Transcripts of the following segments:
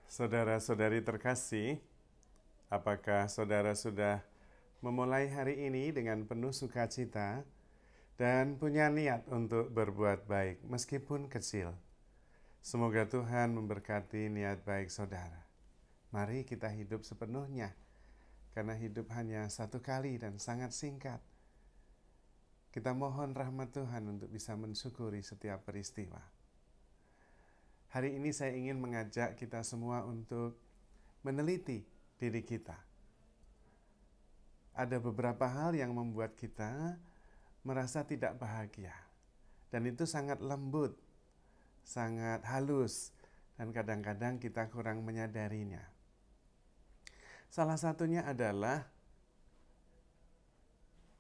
Saudara-saudari terkasih, apakah saudara sudah memulai hari ini dengan penuh sukacita dan punya niat untuk berbuat baik meskipun kecil? Semoga Tuhan memberkati niat baik saudara. Mari kita hidup sepenuhnya, karena hidup hanya satu kali dan sangat singkat. Kita mohon rahmat Tuhan untuk bisa mensyukuri setiap peristiwa. Hari ini saya ingin mengajak kita semua untuk meneliti diri kita. Ada beberapa hal yang membuat kita merasa tidak bahagia. Dan itu sangat lembut, sangat halus, dan kadang-kadang kita kurang menyadarinya. Salah satunya adalah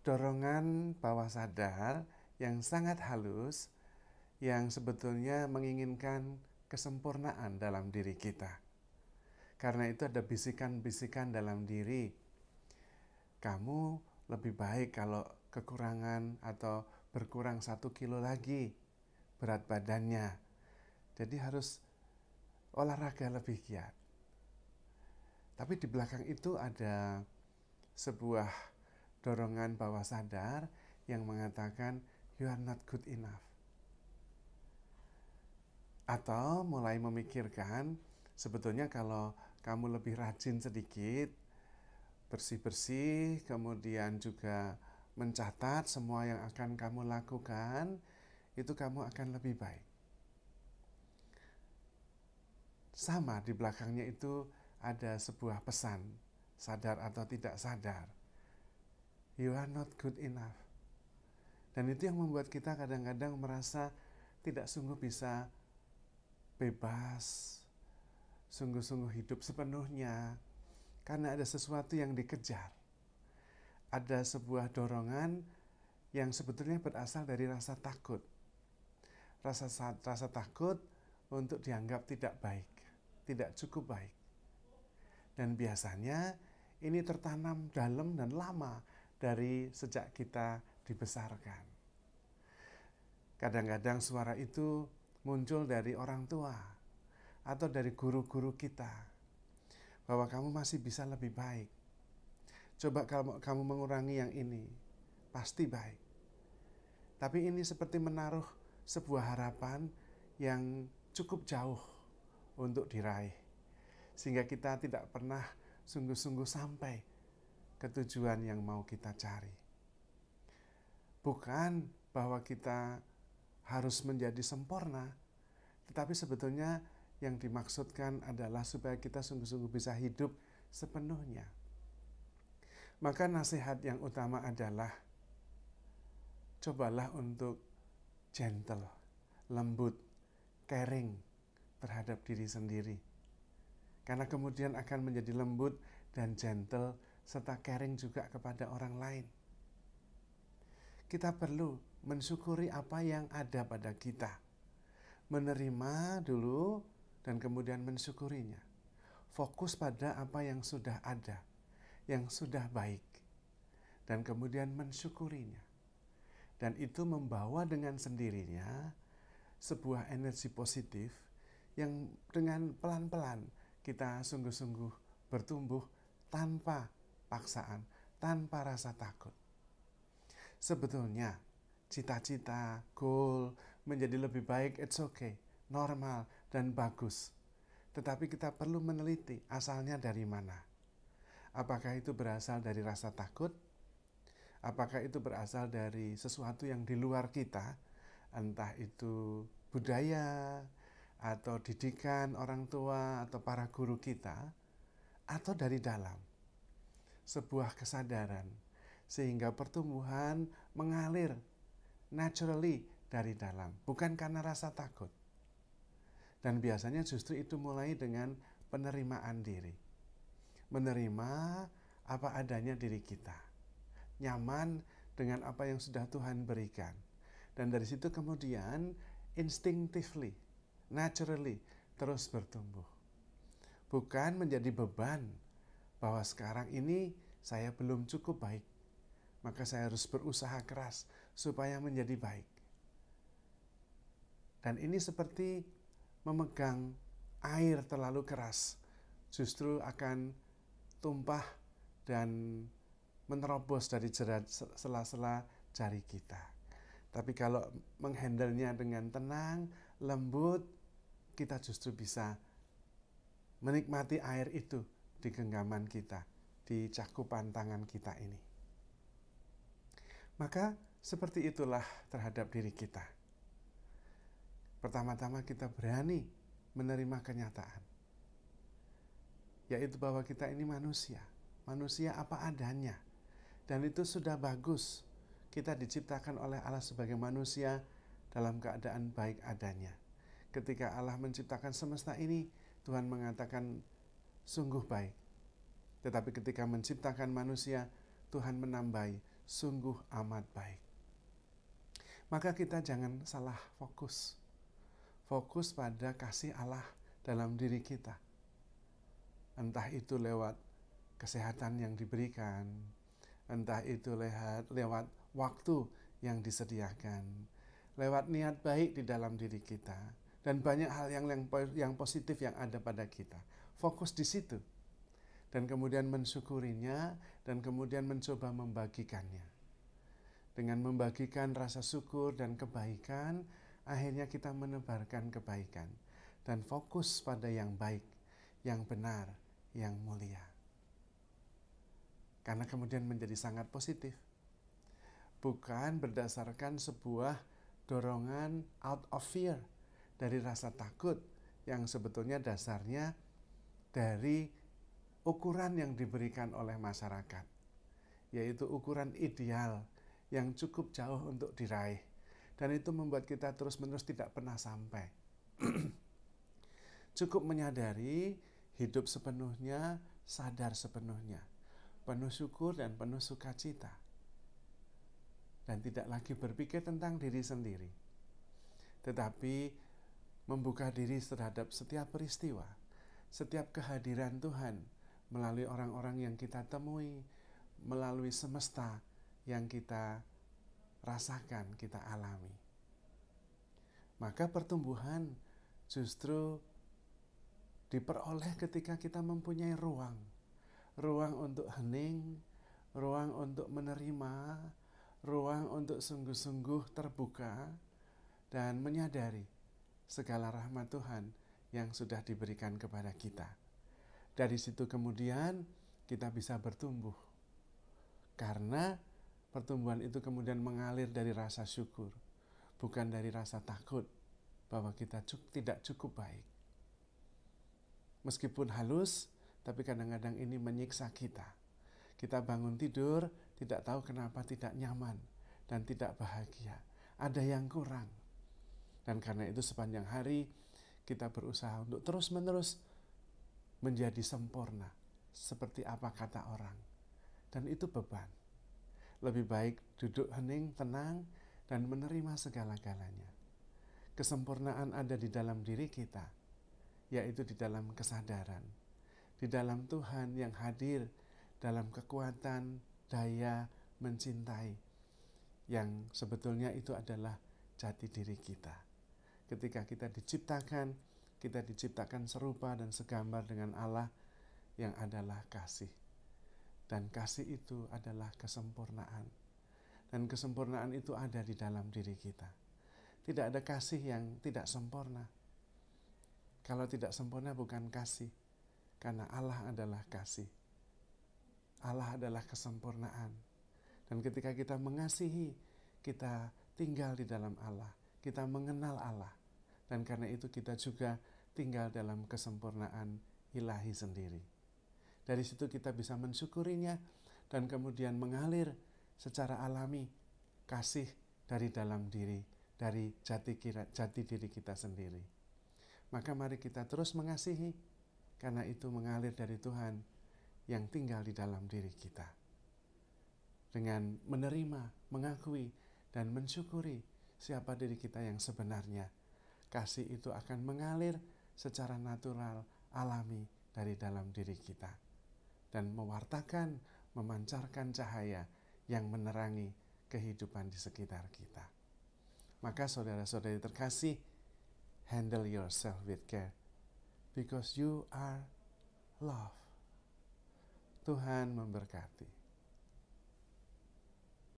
dorongan bawah sadar yang sangat halus, yang sebetulnya menginginkan kesempurnaan dalam diri kita. Karena itu ada bisikan-bisikan dalam diri. Kamu lebih baik kalau kekurangan atau berkurang 1 kilo lagi berat badannya. Jadi harus olahraga lebih giat. Tapi di belakang itu ada sebuah dorongan bawah sadar yang mengatakan you are not good enough. Atau mulai memikirkan sebetulnya kalau kamu lebih rajin sedikit, bersih-bersih, kemudian juga mencatat semua yang akan kamu lakukan, itu kamu akan lebih baik. Sama di belakangnya itu ada sebuah pesan, sadar atau tidak sadar. You are not good enough. Dan itu yang membuat kita kadang-kadang merasa tidak sungguh bisa bebas, sungguh-sungguh hidup sepenuhnya, karena ada sesuatu yang dikejar. Ada sebuah dorongan yang sebetulnya berasal dari rasa takut. Rasa takut untuk dianggap tidak baik, tidak cukup baik. Dan biasanya ini tertanam dalam dan lama dari sejak kita dibesarkan. Kadang-kadang suara itu muncul dari orang tua atau dari guru-guru kita, bahwa kamu masih bisa lebih baik. Coba kamu mengurangi yang ini, pasti baik. Tapi ini seperti menaruh sebuah harapan yang cukup jauh untuk diraih, sehingga kita tidak pernah sungguh-sungguh sampai ke tujuan yang mau kita cari. Bukan bahwa kita harus menjadi sempurna, tetapi sebetulnya yang dimaksudkan adalah supaya kita sungguh-sungguh bisa hidup sepenuhnya. Maka nasihat yang utama adalah cobalah untuk gentle, lembut, caring terhadap diri sendiri. Karena kemudian akan menjadi lembut dan gentle serta caring juga kepada orang lain. Kita perlu mensyukuri apa yang ada pada kita. Menerima dulu dan kemudian mensyukurinya. Fokus pada apa yang sudah ada, yang sudah baik, dan kemudian mensyukurinya. Dan itu membawa dengan sendirinya sebuah energi positif yang dengan pelan-pelan kita sungguh-sungguh bertumbuh tanpa paksaan, tanpa rasa takut. Sebetulnya cita-cita, goal menjadi lebih baik, it's okay, normal dan bagus. Tetapi kita perlu meneliti asalnya dari mana. Apakah itu berasal dari rasa takut? Apakah itu berasal dari sesuatu yang di luar kita? Entah itu budaya, atau didikan orang tua, atau para guru kita, atau dari dalam. Sebuah kesadaran, sehingga pertumbuhan mengalir naturally dari dalam, bukan karena rasa takut. Dan biasanya justru itu mulai dengan penerimaan diri. Menerima apa adanya diri kita. Nyaman dengan apa yang sudah Tuhan berikan. Dan dari situ kemudian instinctively, naturally terus bertumbuh. Bukan menjadi beban bahwa sekarang ini saya belum cukup baik, maka saya harus berusaha keras supaya menjadi baik. Dan ini seperti memegang air terlalu keras, justru akan tumpah dan menerobos dari sela-sela jari kita. Tapi kalau menghandlenya dengan tenang, lembut, kita justru bisa menikmati air itu di genggaman kita, di cakupan tangan kita ini. Maka seperti itulah terhadap diri kita. Pertama-tama kita berani menerima kenyataan, yaitu bahwa kita ini manusia apa adanya. Dan itu sudah bagus. Kita diciptakan oleh Allah sebagai manusia dalam keadaan baik adanya. Ketika Allah menciptakan semesta ini, Tuhan mengatakan sungguh baik. Tetapi ketika menciptakan manusia, Tuhan menambahi sungguh amat baik. Maka kita jangan salah fokus. Fokus pada kasih Allah dalam diri kita. Entah itu lewat kesehatan yang diberikan, entah itu lewat waktu yang disediakan, lewat niat baik di dalam diri kita, dan banyak hal yang positif yang ada pada kita. Fokus di situ, dan kemudian mensyukurinya, dan kemudian mencoba membagikannya. Dengan membagikan rasa syukur dan kebaikan, akhirnya kita menebarkan kebaikan, dan fokus pada yang baik, yang benar, yang mulia. Karena kemudian menjadi sangat positif. Bukan berdasarkan sebuah dorongan out of fear, dari rasa takut yang sebetulnya dasarnya dari ukuran yang diberikan oleh masyarakat, yaitu ukuran ideal yang cukup jauh untuk diraih. Dan itu membuat kita terus-menerus tidak pernah sampai. Cukup menyadari, hidup sepenuhnya, sadar sepenuhnya, penuh syukur dan penuh sukacita, dan tidak lagi berpikir tentang diri sendiri, tetapi membuka diri terhadap setiap peristiwa, setiap kehadiran Tuhan melalui orang-orang yang kita temui, melalui semesta yang kita rasakan, kita alami. Maka pertumbuhan justru diperoleh ketika kita mempunyai ruang untuk hening, ruang untuk menerima, ruang untuk sungguh-sungguh terbuka dan menyadari segala rahmat Tuhan yang sudah diberikan kepada kita. Dari situ kemudian kita bisa bertumbuh, karena pertumbuhan itu kemudian mengalir dari rasa syukur, bukan dari rasa takut bahwa kita tidak cukup baik. Meskipun halus, tapi kadang-kadang ini menyiksa kita. Kita bangun tidur, tidak tahu kenapa tidak nyaman dan tidak bahagia. Ada yang kurang. Dan karena itu sepanjang hari, kita berusaha untuk terus-menerus menjadi sempurna, seperti apa kata orang. Dan itu beban. Lebih baik duduk hening, tenang, dan menerima segala-galanya. Kesempurnaan ada di dalam diri kita, yaitu di dalam kesadaran, di dalam Tuhan yang hadir dalam kekuatan, daya, mencintai, yang sebetulnya itu adalah jati diri kita. Ketika kita diciptakan serupa dan segambar dengan Allah yang adalah kasih. Dan kasih itu adalah kesempurnaan. Dan kesempurnaan itu ada di dalam diri kita. Tidak ada kasih yang tidak sempurna. Kalau tidak sempurna bukan kasih, karena Allah adalah kasih. Allah adalah kesempurnaan. Dan ketika kita mengasihi, kita tinggal di dalam Allah. Kita mengenal Allah. Dan karena itu kita juga tinggal dalam kesempurnaan ilahi sendiri. Dari situ kita bisa mensyukurinya dan kemudian mengalir secara alami kasih dari dalam diri, dari jati diri kita sendiri. Maka mari kita terus mengasihi, karena itu mengalir dari Tuhan yang tinggal di dalam diri kita. Dengan menerima, mengakui, dan mensyukuri siapa diri kita yang sebenarnya, kasih itu akan mengalir secara natural, alami dari dalam diri kita, dan mewartakan, memancarkan cahaya yang menerangi kehidupan di sekitar kita. Maka saudara-saudari terkasih, handle yourself with care, because you are love. Tuhan memberkati.